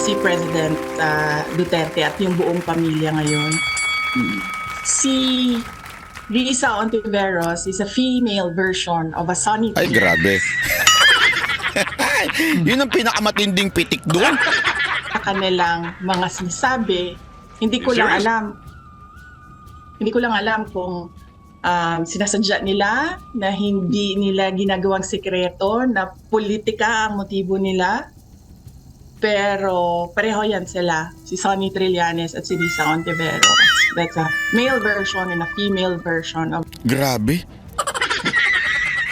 si President Duterte at yung buong pamilya ngayon. Si Risa Ontiveros is a female version of a Sonny Ay, grabe. Yun ang pinakamatinding pitik doon. sa kanilang mga sinasabi. Hindi ko lang alam kung sinasadya nila na hindi nila ginagawang sekreto na politika ang motibo nila. Pero pareho yan sila, si Sonny Trillanes at si Risa Ontiveros. That's a male version and a female version of... Grabe.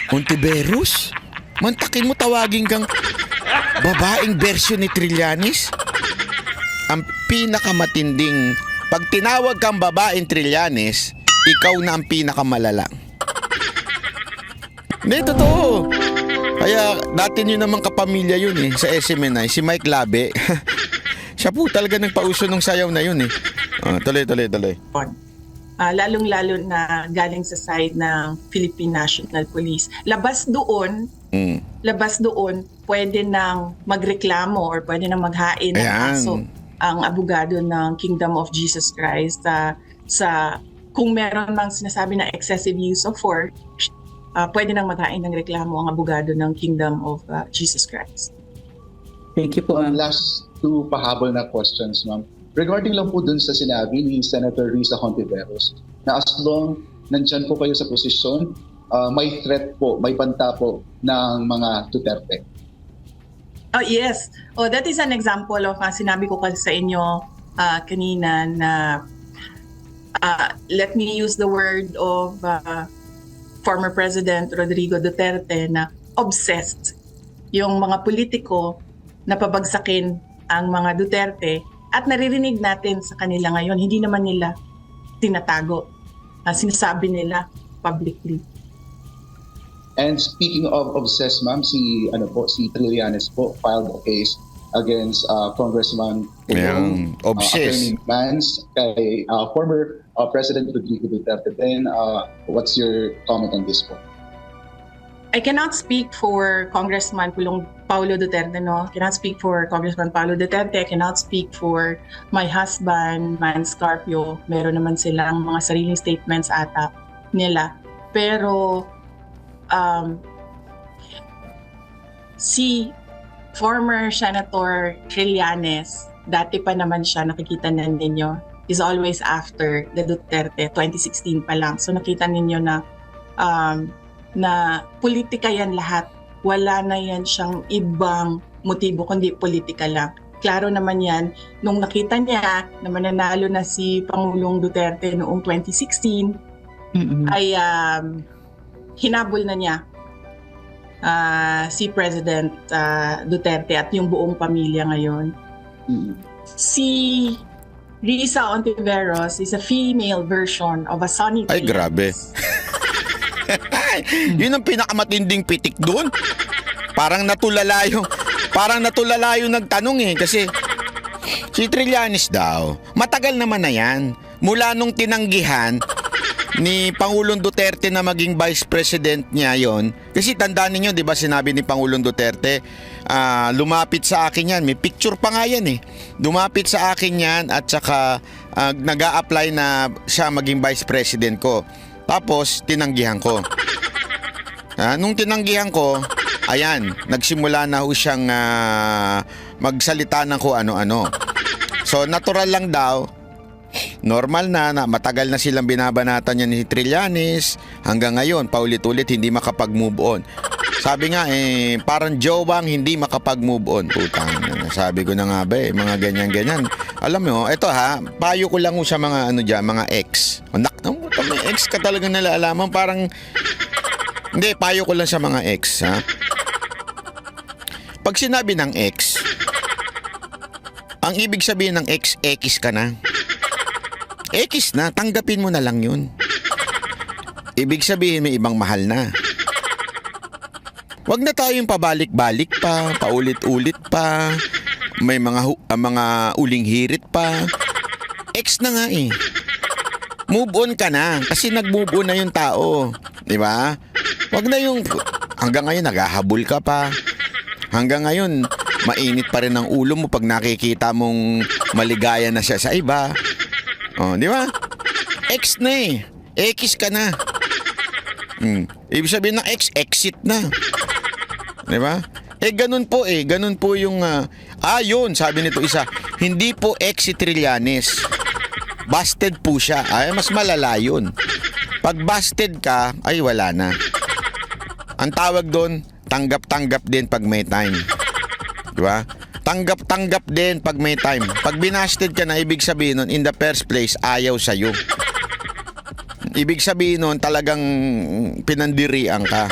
Ontiveros? Mantakin mo tawagin kang babaeng version ni Trillanes? Ang pinakamatinding, pag tinawag kang babaeng Trillanes, ikaw na ang pinakamalalang. Hindi, totoo. Kaya dati nyo naman kapamilya yun sa SMNI, si Mike Labe. Siya po talaga nagpauso ng sayaw na yun Tuloy. Lalong-lalo na galing sa side ng Philippine National Police. Labas doon, pwede nang magreklamo or pwede nang maghain ng kaso ang abogado ng Kingdom of Jesus Christ sa kung meron mang sinasabi na excessive use of force, pwede nang maghain ng reklamo ang abogado ng Kingdom of Jesus Christ. Thank you po, ma'am. Last two pahabol na questions, ma'am. Regarding lang po dun sa sinabi ni Senator Risa Hontiveros na as long nandyan po kayo sa posisyon, may threat po, may banta po ng mga Duterte. Oh, yes. Oh, that is an example of sinabi ko kasi sa inyo kanina na let me use the word of former President Rodrigo Duterte na obsessed yung mga politiko na pabagsakin ang mga Duterte at naririnig natin sa kanila ngayon, hindi naman nila tinatago. Sinasabi nila publicly. And speaking of obsessed, ma'am, si Trillanes po filed a case against Congressman obsessed. Attorney Vance kay former President Rodrigo Duterte. Then, what's your comment on this po? I cannot speak for Congressman Paulo Duterte, no? I cannot speak for Congressman Paulo Duterte. I cannot speak for my husband, Vance Carpio. Meron naman silang mga sariling statements ata nila. Pero si former Senator Trillanes, dati pa naman siya, nakikita na ninyo, is always after the Duterte, 2016 pa lang. So nakita ninyo na politika yan lahat. Wala na yan siyang ibang motibo, kundi politika lang. Klaro naman yan, nung nakita niya na mananalo na si Pangulong Duterte noong 2016, ay hinabol na niya si President Duterte at yung buong pamilya ngayon. Si Risa Ontiveros is a female version of a Sonny Ay, grabe. Yun ang pinakamatinding pitik doon. Parang natulala yung nagtanong kasi si Trillanes daw, matagal naman na yan. Mula nung tinanggihan ni Pangulong Duterte na maging Vice President niya yon. Kasi tandaan niyo, di ba sinabi ni Pangulong Duterte, lumapit sa akin yan. May picture pa nga yan Lumapit sa akin yan at saka nag-a-apply na siya maging Vice President ko. Tapos tinanggihan ko. Nung tinanggihan ko, ayan, nagsimula na ho siyang magsalita ng kung ano-ano. So natural lang daw, normal na matagal na silang binabanatan niya ni Trillanes. Hanggang ngayon, paulit-ulit hindi makapag-move on. Sabi nga parang jowang hindi makapag-move on. Putang, sabi ko na nga ba mga ganyan-ganyan. Alam mo, eto payo ko lang sa mga mga ex. May ex ka talaga nalalaman, parang hindi, payo ko lang sa mga ex, Pag sinabi ng ex, ang ibig sabihin ng ex, X ka na. X na, tanggapin mo na lang yun. Ibig sabihin may ibang mahal na. Huwag na tayong pabalik-balik pa, paulit-ulit pa, may mga uling hirit pa. X na nga Move on ka na kasi nag-move on na yung tao, di ba? Huwag na yung hanggang ngayon naghahabol ka pa. Hanggang ngayon mainit pa rin ang ulo mo pag nakikita mong maligaya na siya sa iba. Oh, di ba? X na eh. X ka na. Ibig sabihin ng X, exit na. Di ba? Ganun po Ganun po yung... yun, sabi nito isa. Hindi po X si Trillanes. Busted po siya. Ay, mas malala yun. Pag busted ka, ay wala na. Ang tawag doon, tanggap-tanggap din pag may time. Di ba? Tanggap-tanggap din pag may time. Pag binasted ka na, ibig sabihin nun, in the first place, ayaw sa'yo. Ibig sabihin nun, talagang pinandirian ka.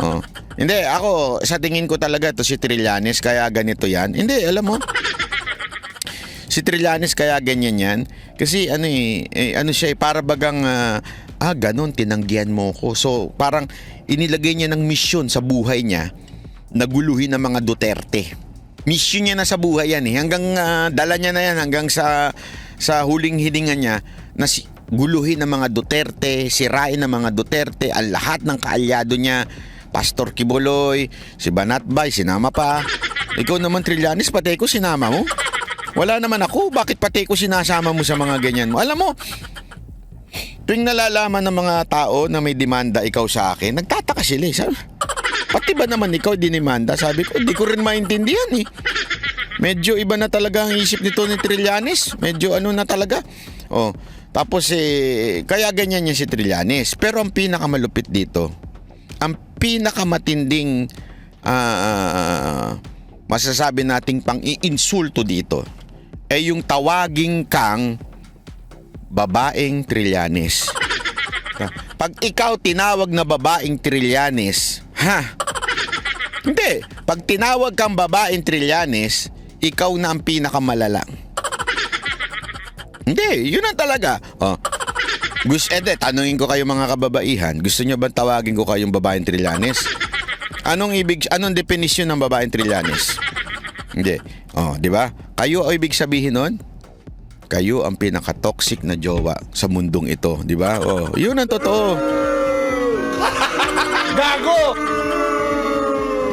Oh. Hindi, ako, sa tingin ko talaga to si Trillanes, kaya ganito yan. Hindi, alam mo, si Trillanes kaya ganyan yan. Kasi ano siya, para bagang, ganun, tinanggihan mo ko. So, parang inilagay niya ng misyon sa buhay niya na guluhin ng mga Duterte. Mission niya na sa buhay yan eh. Hanggang dala niya na yan hanggang sa huling hininga niya na guluhin ng mga Duterte, sirain ng mga Duterte, ang lahat ng kaalyado niya. Pastor Kibuloy, si Banatbay, sinama pa. Ikaw naman Trillanes, pati ko sinama mo. Wala naman ako, bakit pati ko sinasama mo sa mga ganyan mo? Alam mo, tuwing nalalaman ng mga tao na may demanda ikaw sa akin, nagtataka sila eh. Sabi, pati ba naman ikaw dinimanda? Sabi ko, hindi ko rin maintindihan eh. Medyo iba na talaga ang isip nito ni Trillanes. Medyo ano na talaga. Oh, tapos kaya ganyan niya si Trillanes. Pero ang pinakamalupit dito, ang pinakamatinding masasabi nating pang-iinsulto dito ay yung tawaging kang babaeng Trillanes. Pag ikaw tinawag na babaeng Trillanes, hindi. Pag tinawag kang babaeng Trillanes, ikaw na ang pinakamalala. Hindi, yun ang talaga. Oh. Tanungin ko kayo mga kababaihan, gusto nyo bang tawagin ko kayong babaeng Trillanes? Anong definisyon ng babaeng Trillanes? Hindi. Oh, di ba? Kayo ang ibig sabihin nun? Kayo ang pinaka-toxic na jowa sa mundong ito, di ba? Oh, yun ang totoo. Gago!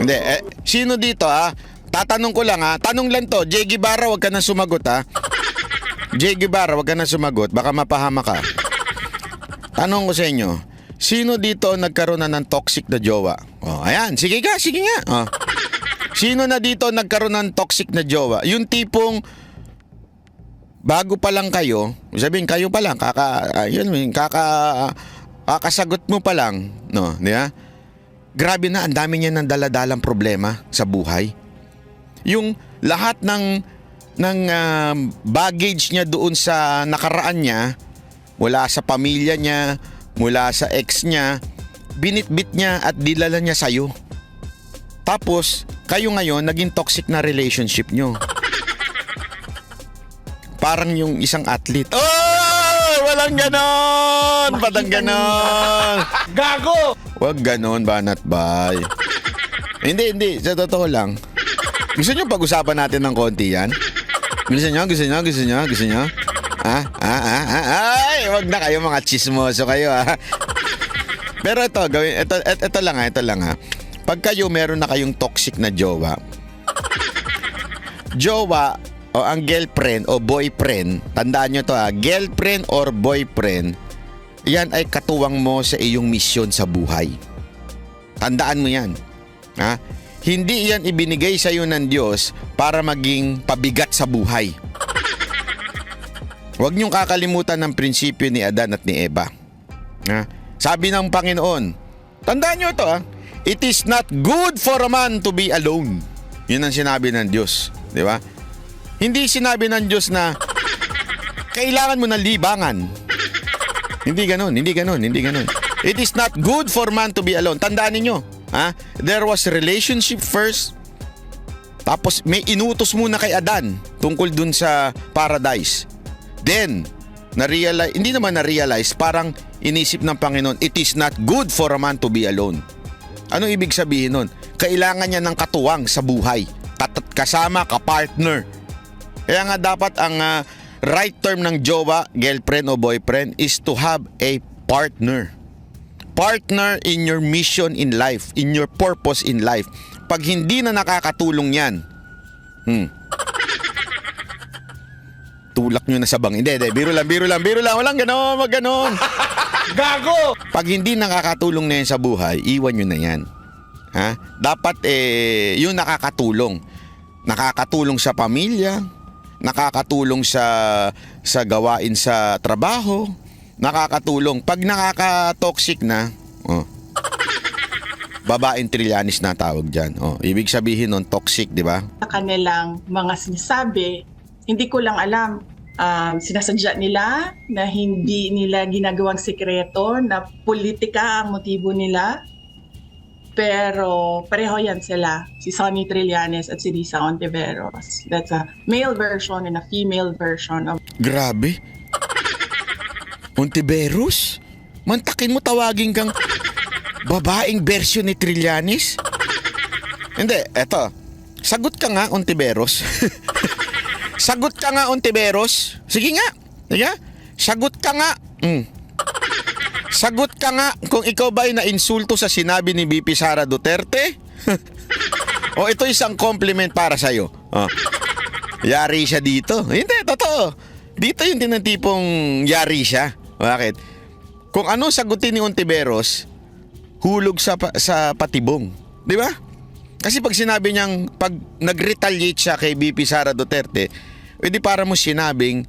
Hindi, sino dito Tatanong ko lang tanong lang to. Jay Guevara, wag ka na sumagot Jay Guevara, wag ka na sumagot, baka mapahama ka. Tanong ko sa inyo, sino dito nagkaroon na ng toxic na jowa? Oh, ayan, sige nga. Oh. Sino na dito nagkaroon ng toxic na jowa? Yung tipong bago pa lang kayo, sabihin kayo pa lang, kakasagot mo pa lang, no, di ba? Grabe na, ang dami niya ng daladalang problema sa buhay. Yung lahat ng baggage niya doon sa nakaraan niya, mula sa pamilya niya, mula sa ex niya, binitbit niya at dilala niya sa'yo. Tapos, kayo ngayon, naging toxic na relationship nyo. Parang yung isang athlete. Oh! Walang ganon! Patang ganon! Gago! Wag ganon, Banatbay. Hindi. Sa totoo lang. Gusto nyo pag-usapan natin ng konti yan? Gusto nyo? Ay, wag na kayo mga chismoso kayo Pero ito lang Pag kayo meron na kayong toxic na jowa o ang girlfriend o boyfriend, tandaan nyo to girlfriend or boyfriend, yan ay katuwang mo sa iyong misyon sa buhay. Tandaan mo yan. Hindi yan ibinigay sa iyo ng Diyos para maging pabigat sa buhay. Huwag niyong kakalimutan ng prinsipyo ni Adan at ni Eva. Sabi ng Panginoon, tandaan niyo ito it is not good for a man to be alone. Yun ang sinabi ng Diyos. Di ba? Hindi sinabi ng Diyos na kailangan mo ng libangan. Hindi ganon. It is not good for man to be alone. Tandaan ninyo, there was relationship first. Tapos may inutos muna kay Adan tungkol dun sa paradise. Then, hindi naman na-realize, parang inisip ng Panginoon, it is not good for a man to be alone. Ano ibig sabihin nun? Kailangan niya ng katuwang sa buhay. Kasama, ka-partner. Kaya nga dapat ang right term ng jowa, girlfriend o boyfriend is to have a partner. Partner in your mission in life, in your purpose in life. pag hindi na nakakatulong yan, tulak nyo na sa bang. Hindi, biro lang. Walang ganon, wag ganon. Gago! Pag hindi nakakatulong na yan sa buhay, iwan nyo na yan. Ha? Dapat yung nakakatulong. Nakakatulong sa pamilya, nakakatulong sa gawain sa trabaho, nakakatulong. Pag nakaka-toxic na, babaeng Trillanes na tawag dyan. Ibig sabihin nun, toxic, di ba? Sa kanilang mga sinasabi, hindi ko lang alam, sinasadya nila na hindi nila ginagawang sikreto na politika ang motibo nila. Pero pareho yan sila, si Sonny Trillanes at si Risa Hontiveros. That's a male version and a female version of... Grabe. Hontiveros? Mantakin mo tawagin kang babaeng version ni Trillanes? Hindi, eto. Sagot ka nga, Hontiveros. Sagot ka nga, Hontiveros. Sige nga. Sige. Sagot ka nga. Sagot ka nga kung ikaw ba ay na-insulto sa sinabi ni VP Sara Duterte? O ito isang compliment para sa'yo. Yari siya dito. Hindi, totoo. Dito yung tinatipong yari siya. Bakit? Kung ano sagutin ni Hontiveros, hulog sa patibong. Di ba? Kasi pag sinabi niyang, pag nag-retaliate siya kay VP Sara Duterte, edi para mo sinabing,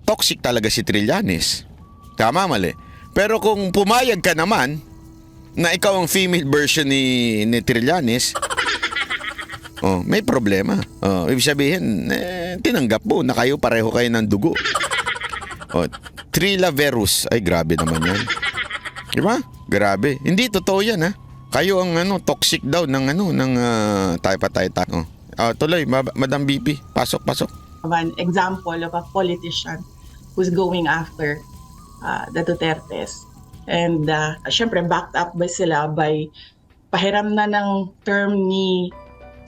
toxic talaga si Trillanes. Tama, mali. Pero kung pumayag ka naman na ikaw ang female version ni Trillanes, may problema. Ibig sabihin, tinanggap mo na pareho kayo ng dugo. Trillaverus. Ay, grabe naman yan. Diba? Grabe. Hindi, totoo yan, ha? Kayo ang toxic daw ng tayo. Tuloy, Madam BP. Pasok. An example of a politician who's going after the Dutertes. And syempre backed up by sila by pahiram na ng term ni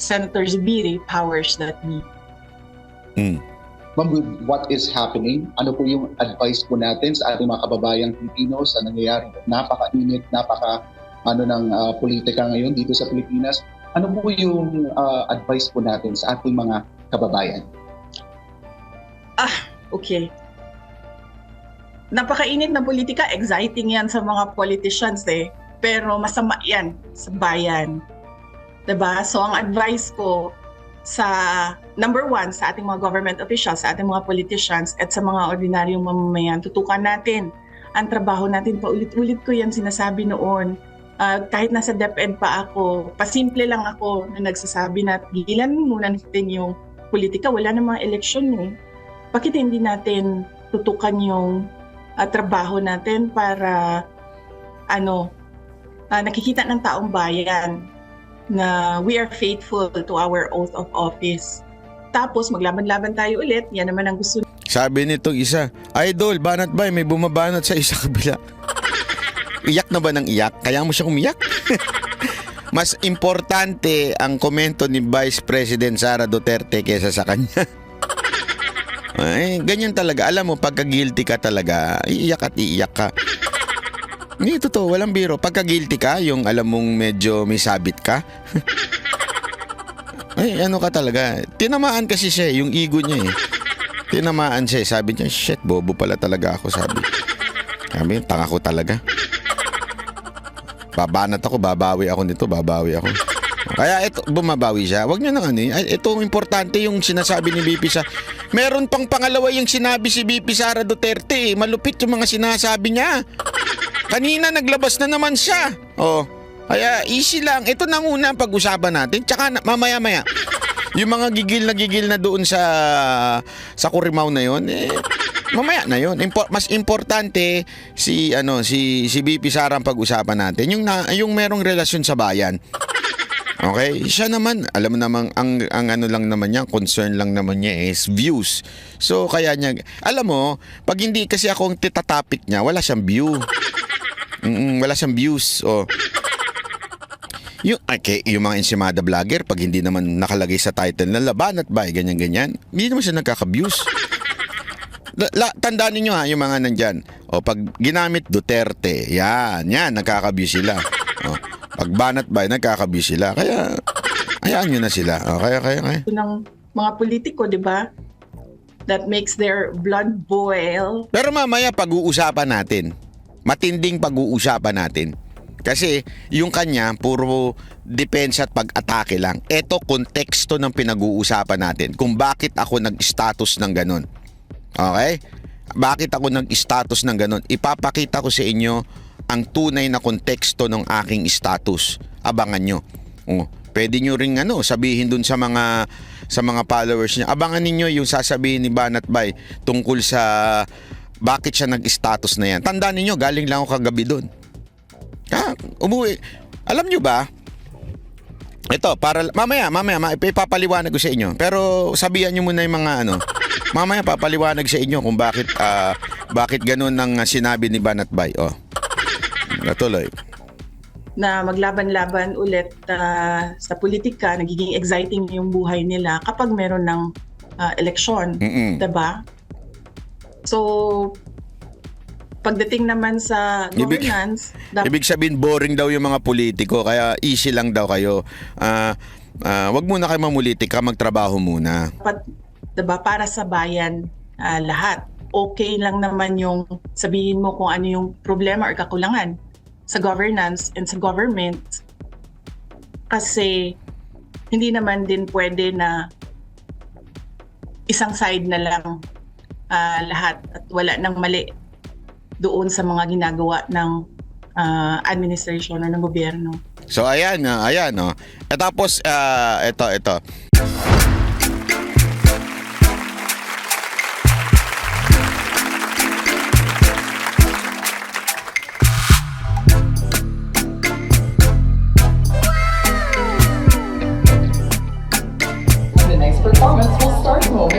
Senator Zubiri, powers that be. Ma'am, with what is happening, ano po yung advice po natin sa ating mga kababayang Pilipino sa nangyayari? Napaka-init, ng politika ngayon dito sa Pilipinas. Ano po yung advice po natin sa ating mga kababayan? Okay. Napakainit na politika, exciting yan sa mga politicians pero masama yan sa bayan. Diba? So ang advice ko sa number one, sa ating mga government officials, sa ating mga politicians at sa mga ordinaryong mamamayan, tutukan natin ang trabaho natin. Paulit-ulit ko yan sinasabi noon. Kahit nasa DepEd pa ako, pasimple lang ako na nagsasabi na gilan muna natin yung politika. Wala namang eleksyon Bakit hindi natin tutukan yung trabaho natin para nakikita ng taong bayan na we are faithful to our oath of office. Tapos maglaban-laban tayo ulit, yan naman ang gusto. Sabi nitong isa, Idol, banat ba? May bumabanat sa isa kabila. Iyak na ba ng iyak? Kaya mo siya umiyak? Mas importante ang komento ni Vice President Sara Duterte kesa sa kanya. Ganyan talaga. Alam mo, pagka-guilty ka talaga, iiyak at iiyak ka. Hindi, totoo, walang biro. Pagka-guilty ka, yung alam mong medyo may sabit ka, ano ka talaga. Tinamaan kasi siya, yung ego niya Tinamaan siya, sabi niya, shit, bobo pala talaga ako, sabi. Sabi, tanga ko talaga. Babanat ako, babawi ako nito, babawi ako. Kaya ito, bumabawi siya. Wag niyo nang ito importante yung sinasabi ni BP sa. Meron pang pangalawa yung sinabi si BP Sara Duterte. Malupit yung mga sinasabi niya. Kanina naglabas na naman siya. Kaya easy lang. Ito na muna ang pag-usapan natin. Tsaka mamaya-maya. Yung mga gigil na doon sa Curimaw na yon, mamaya na yon. Mas importante si BP Sara ang pag-usapan natin. Yung merong relasyon sa bayan. Okay? Siya naman, alam mo namang, ang lang naman niya, concern lang naman niya is views. So, kaya niya, alam mo, pag hindi kasi ako ang titatopic niya, wala siyang view. Wala siyang views. Yung mga ensimada vlogger, pag hindi naman nakalagay sa title na laban at bay, ganyan-ganyan, hindi naman siya nagkaka-views. Tandaan niyo yung mga nandyan. Pag ginamit Duterte, yan, nagkaka-views sila. Pag banat bay, nagkakabi sila. Kaya, hayaan nyo na sila. Okay. ng mga politiko, di ba? That makes their blood boil. Pero mamaya pag-uusapan natin. Matinding pag-uusapan natin. Kasi yung kanya, puro depensa at pag-atake lang. Ito, konteksto ng pinag-uusapan natin. Kung bakit ako nag-status ng ganun. Okay? Bakit ako nag-status ng ganun? Ipapakita ko sa inyo ang tunay na konteksto ng aking status. Abangan nyo. Pwede nyo ring sabihin dun sa mga followers niya. Abangan ninyo yung sasabihin ni Banat Bay tungkol sa bakit siya nag-status na yan. Tandaan ninyo, galing lang ako kagabi dun. Umuwi. Alam nyo ba? Ito, para mamaya ipapaliwanag ko sa inyo. Pero sabihan nyo muna yung mga mamaya papaliwanag sa inyo kung bakit ganun ang sinabi ni Banat Bay. Natuloy. Na maglaban-laban ulit sa politika, nagiging exciting yung buhay nila kapag meron ng eleksyon. Diba? So, pagdating naman sa governance, ibig sabihin boring daw yung mga politiko, kaya easy lang daw kayo. Wag muna kayo mamulitika, magtrabaho muna. dapat, diba, para sa bayan lahat. Okay lang naman yung sabihin mo kung ano yung problema or kakulangan sa governance and sa government, kasi hindi naman din pwede na isang side na lang lahat at wala nang mali doon sa mga ginagawa ng administration o ng gobyerno. So ayan. Tapos ito. The next performance will start momentarily.